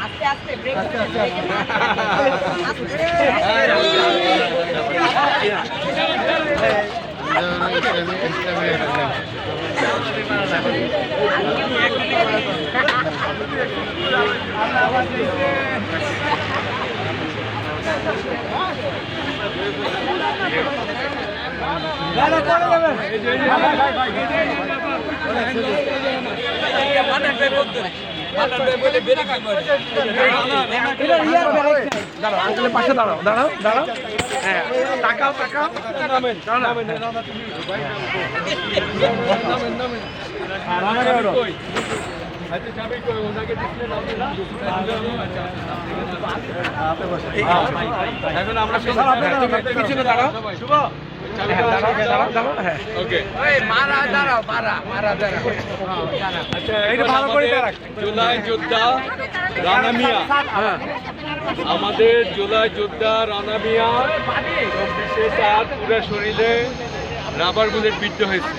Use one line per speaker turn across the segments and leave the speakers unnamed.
আস্তে আস্তে ব্রেক
পাশে দাঁড়াও দাঁড়াও দাঁড়াও হ্যাঁ তাকাও তাকাও নামেন নামেন এখন আমরা পিছনে দাঁড়াও শুভ
জুলাই যোদ্ধা রানা মিয়া, আমাদের জুলাই যোদ্ধা রানা মিয়া 24/7 পুরো শরীরে রাবার বুলেট বিদ্ধ হয়েছে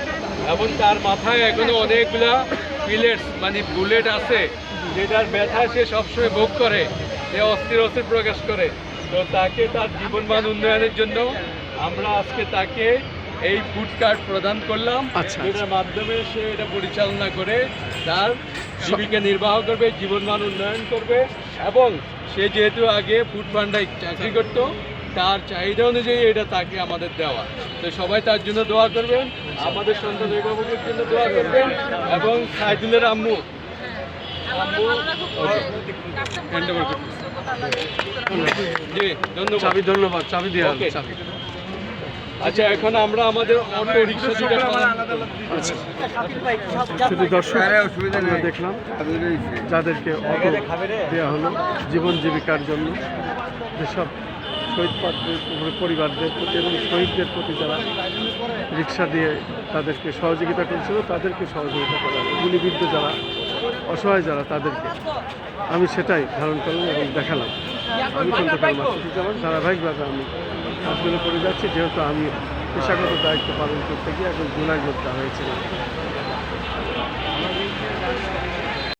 এবং তার মাথায় এখনো অনেকগুলা পিলেটস মানে বুলেট আছে, যেটার ব্যথা সে সবসময় ভোগ করে, সে অস্থির অস্থির প্রকাশ করে। তো তাকে তার জীবনমান উন্নয়নের জন্য আমরা আজকে তাকে এই ফুড কার্ড প্রদান করলাম, যেটার মাধ্যমে সে এটা পরিচালনা করে তার জীবিকা নির্বাহ করবে, জীবনমান উন্নয়ন করবে। এবং সে যেহেতু আগে ফুড পান্ডায় চাকরি করতো, তার চাহিদা অনুযায়ী এটা তাকে আমাদের দেওয়া। তো সবাই তার জন্য দোয়া করবেন, আমাদের সন্তান অভিভাবকের জন্য দোয়া করবেন এবং সাইদুলের আম্মু জি ধন্যবাদ।
চাবি ধন্যবাদ, চাবি দিয়ে চাবি।
আচ্ছা, এখন আমরা আমাদের অটো রিক্সা
শুধু দর্শক আমরা দেখলাম যাদেরকে অটো দেওয়া হলো জীবন জীবিকার জন্য, যেসব শহীদ পরিবারদের প্রতি এবং শহীদদের প্রতি যারা রিক্সা দিয়ে তাদেরকে সহযোগিতা করেছিল, তাদেরকে সহযোগিতা করা, গুলিবিদ্ধ যারা অসহায় যারা, তাদেরকে আমি সেটাই ধারণ করলাম এবং দেখালাম। আমি খন্দকার মাসুদুজ্জামান ধারাবাহিকভাবে আমি কাজগুলো করে যাচ্ছি, যেহেতু আমি পেশাগত দায়িত্ব পালন করতে গিয়ে এখন জুলাই যোদ্ধা হয়েছিলাম।